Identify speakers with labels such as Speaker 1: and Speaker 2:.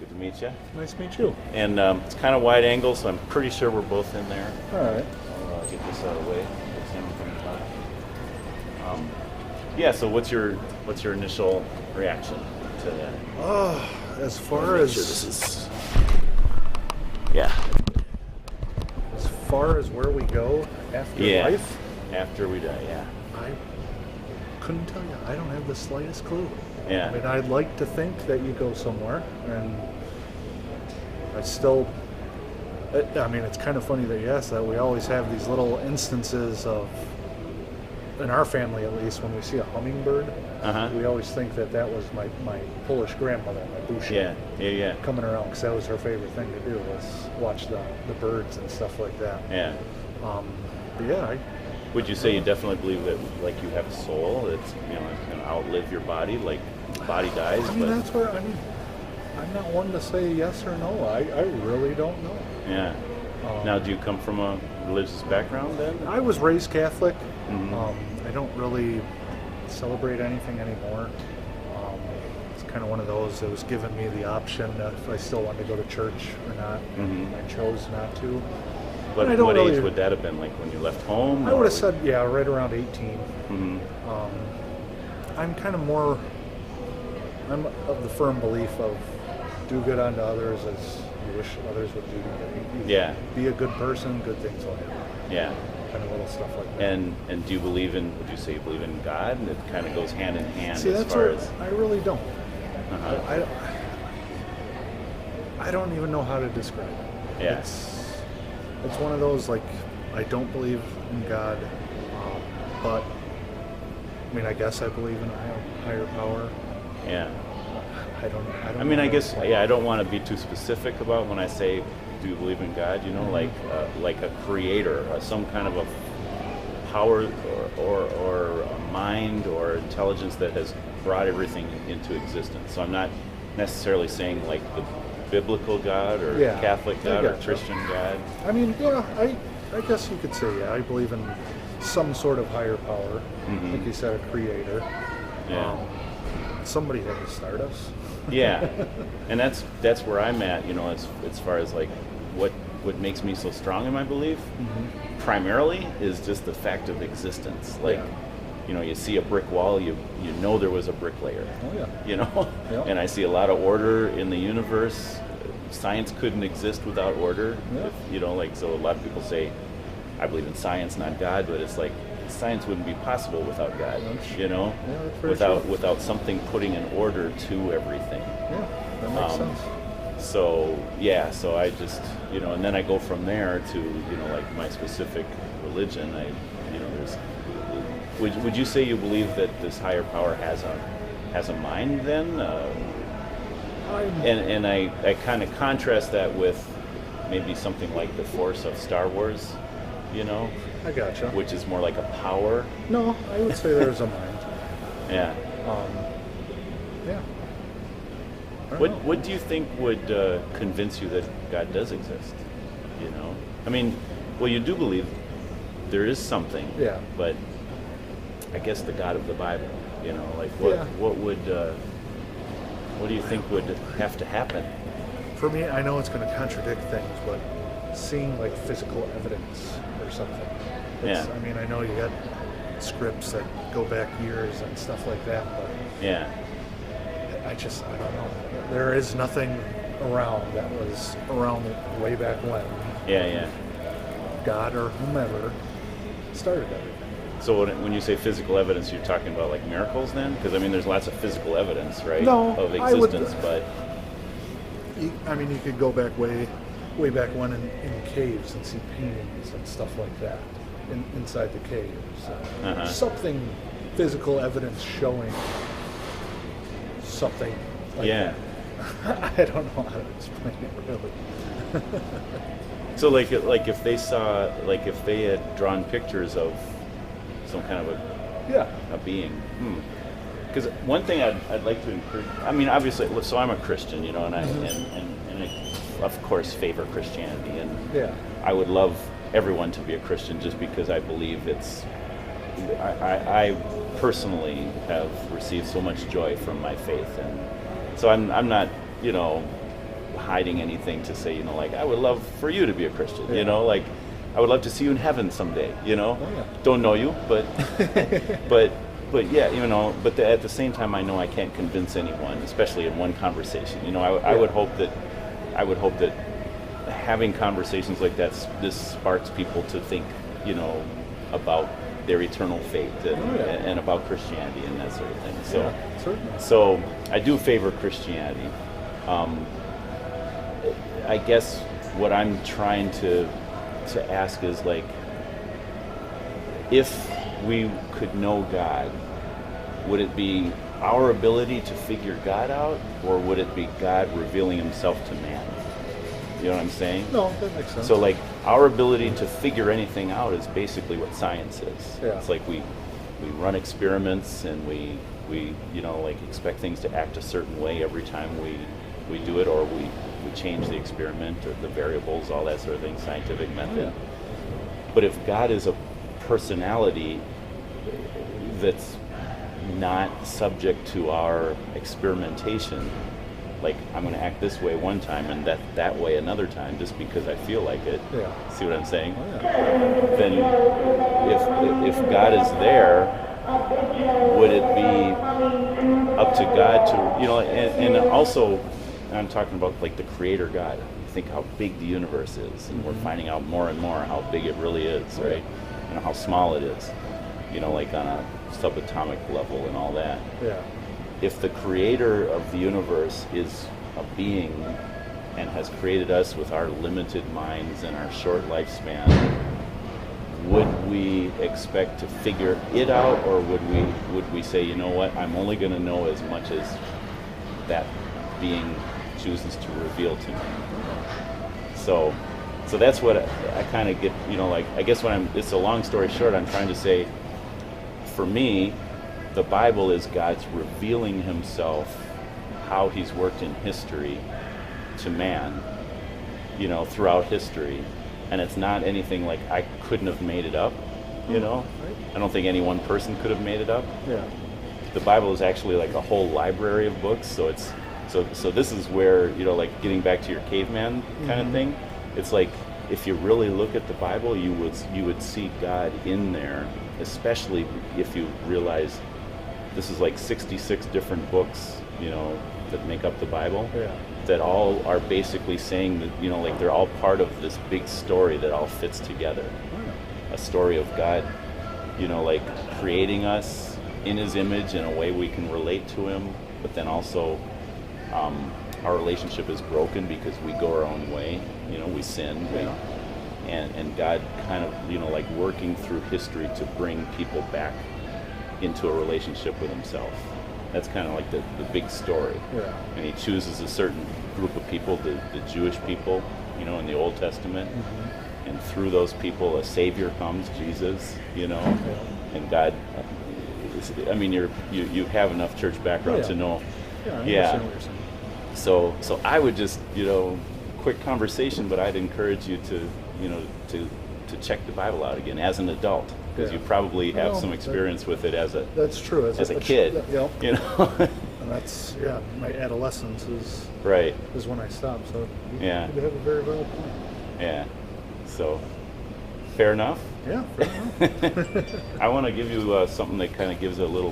Speaker 1: Good to meet you.
Speaker 2: Nice to meet you.
Speaker 1: And it's kind of wide angle, so I'm pretty sure we're both in there.
Speaker 2: All right.
Speaker 1: I'll get this out of the way. Get Sam from the top. Yeah. So what's your initial reaction to that?
Speaker 2: As far as
Speaker 1: Sure this is. Yeah.
Speaker 2: as far as where we go after
Speaker 1: Yeah.
Speaker 2: life,
Speaker 1: After we die. Yeah.
Speaker 2: I couldn't tell you. I don't have the slightest clue.
Speaker 1: Yeah.
Speaker 2: I mean, I'd like to think that you go somewhere, and I mean, it's kind of funny that you asked that. We always have these little instances of, in our family at least, when we see a hummingbird, we always think that was my Polish grandmother, my Bushia,
Speaker 1: Yeah.
Speaker 2: coming around, because that was her favorite thing to do, was watch the birds and stuff like that.
Speaker 1: Yeah.
Speaker 2: But yeah,
Speaker 1: Would you say you definitely believe that, like, you have a soul that's, it's going to outlive your body, like body dies?
Speaker 2: I mean, that's where, I'm not one to say yes or no. I really don't know.
Speaker 1: Yeah. Now, do you come from a religious background then?
Speaker 2: I was raised Catholic.
Speaker 1: Mhm.
Speaker 2: I don't really celebrate anything anymore. It's kind of one of those that was giving me the option if I still wanted to go to church or not.
Speaker 1: Mhm.
Speaker 2: I chose not to.
Speaker 1: What
Speaker 2: I don't really-
Speaker 1: age would that have been, like when you left home?
Speaker 2: I would have said, yeah, right around 18.
Speaker 1: Mm-hmm.
Speaker 2: I'm kind of more, I'm of the firm belief of do good unto others as you wish others would do to you.
Speaker 1: Yeah.
Speaker 2: Be a good person, good things will happen.
Speaker 1: Yeah.
Speaker 2: Kind of little stuff like that.
Speaker 1: And do you believe in, would you say you believe in God? And it kind of goes hand in hand
Speaker 2: See,
Speaker 1: as
Speaker 2: that's
Speaker 1: far
Speaker 2: what
Speaker 1: as...
Speaker 2: I really don't.
Speaker 1: Uh-huh.
Speaker 2: I don't even know how to describe it.
Speaker 1: Yeah.
Speaker 2: It's one of those, like, I don't believe in God, but I mean, I guess I believe in a higher power.
Speaker 1: Yeah.
Speaker 2: I don't know.
Speaker 1: I mean, I guess, I don't want to be too specific about when I say, do you believe in God? Like a creator, some kind of a power or a mind or intelligence that has brought everything into existence. So I'm not necessarily saying like the biblical God or Catholic God or Christian God.
Speaker 2: I mean, yeah, I guess you could say, yeah, I believe in some sort of higher power.
Speaker 1: Mm-hmm.
Speaker 2: Like you said, a creator.
Speaker 1: Yeah.
Speaker 2: Somebody had to start us.
Speaker 1: Yeah, and that's where I'm at, as far as like what makes me so strong in my belief, primarily is just the fact of existence. Like, you see a brick wall, you know there was a bricklayer.
Speaker 2: Oh yeah. Yeah.
Speaker 1: And I see a lot of order in the universe. Science couldn't exist without order.
Speaker 2: Yeah.
Speaker 1: So a lot of people say, I believe in science, not God, but it's like science wouldn't be possible without God.
Speaker 2: Yeah, that's very true.
Speaker 1: Without something putting an order to everything.
Speaker 2: Yeah, that makes sense.
Speaker 1: So I just, and then I go from there to, like my specific religion. Would you say you believe that this higher power has a mind then? And I kind of contrast that with maybe something like the Force of Star Wars,
Speaker 2: I gotcha.
Speaker 1: which is more like a power.
Speaker 2: No, I would say there's a mind.
Speaker 1: Yeah.
Speaker 2: Yeah.
Speaker 1: What do you think would convince you that God does exist? I mean, well, you do believe there is something.
Speaker 2: Yeah.
Speaker 1: But I guess the God of the Bible. What do you think would have to happen?
Speaker 2: For me, I know it's going to contradict things, but seeing like physical evidence or something.
Speaker 1: Yeah.
Speaker 2: I mean, I know you got scripts that go back years and stuff like that, but
Speaker 1: Yeah.
Speaker 2: I don't know. There is nothing around that was around way back when
Speaker 1: Yeah.
Speaker 2: God or whomever started everything.
Speaker 1: So when you say physical evidence, you're talking about like miracles then? Because I mean, there's lots of physical evidence, right?
Speaker 2: No,
Speaker 1: of
Speaker 2: I would-
Speaker 1: existence, but
Speaker 2: You could go back way back when in caves and see paintings and stuff like that inside the caves. Something physical evidence showing something like that. I don't know how to explain it really.
Speaker 1: So like if they had drawn pictures of some kind of a being. Because one thing I'd like to encourage, I mean, obviously, so I'm a Christian, and I of course favor Christianity, and I would love everyone to be a Christian just because I believe I personally have received so much joy from my faith, and so I'm not, hiding anything to say, like, I would love for you to be a Christian,
Speaker 2: Yeah.
Speaker 1: like, I would love to see you in heaven someday,
Speaker 2: Oh, yeah.
Speaker 1: Don't know you, but but yeah, but at the same time, I know I can't convince anyone, especially in one conversation. I would hope that having conversations like that, this sparks people to think, about their eternal fate and about Christianity and that sort of thing. So,
Speaker 2: certainly.
Speaker 1: So I do favor Christianity. I guess what I'm trying to ask is, like, if we could know God, would it be our ability to figure God out, or would it be God revealing himself to man? You know what I'm saying?
Speaker 2: No, that makes sense.
Speaker 1: So, like, our ability to figure anything out is basically what science is.
Speaker 2: Yeah.
Speaker 1: It's like we run experiments, and we like, expect things to act a certain way every time we do it, or we change the experiment or the variables, all that sort of thing, scientific method.
Speaker 2: Yeah.
Speaker 1: But if God is a personality that's not subject to our experimentation, like, I'm going to act this way one time and that way another time just because I feel like it.
Speaker 2: Yeah.
Speaker 1: See what I'm saying?
Speaker 2: Oh, yeah.
Speaker 1: Then if God is there, would it be up to God to, and also, I'm talking about, like, the creator God. Think how big the universe is, and we're finding out more and more how big it really is, right? And how small it is, like on a subatomic level and all that.
Speaker 2: Yeah.
Speaker 1: If the creator of the universe is a being and has created us with our limited minds and our short lifespan, would we expect to figure it out, or would we say, what, I'm only going to know as much as that being chooses to reveal to me? So that's what I kind of get, like, I guess it's a long story short, I'm trying to say, for me, the Bible is God's revealing himself, how he's worked in history to man, throughout history. And it's not anything like I couldn't have made it up, Right. I don't think any one person could have made it up.
Speaker 2: Yeah.
Speaker 1: The Bible is actually like a whole library of books, so this is where, like, getting back to your caveman kind of thing, it's like, if you really look at the Bible, you would see God in there, especially if you realize this is like 66 different books, that make up the Bible, that all are basically saying that, like, they're all part of this big story that all fits together. A story of God, like, creating us in his image in a way we can relate to him, but then also our relationship is broken because we go our own way, we sin, and God kind of, like, working through history to bring people back into a relationship with himself. That's kind of like the big story. Yeah. And he chooses a certain group of people, the Jewish people, in the Old Testament, and through those people a Savior comes, Jesus, and God, I mean, you have enough church background to know.
Speaker 2: Yeah.
Speaker 1: So I would just, quick conversation, but I'd encourage you to check the Bible out again as an adult, because you probably have some experience with it as a
Speaker 2: that's true
Speaker 1: as a kid.
Speaker 2: And that's my adolescence is when I stopped. So you have a very valid point.
Speaker 1: Yeah. So fair enough.
Speaker 2: Yeah, fair enough.
Speaker 1: I want to give you something that kind of gives a little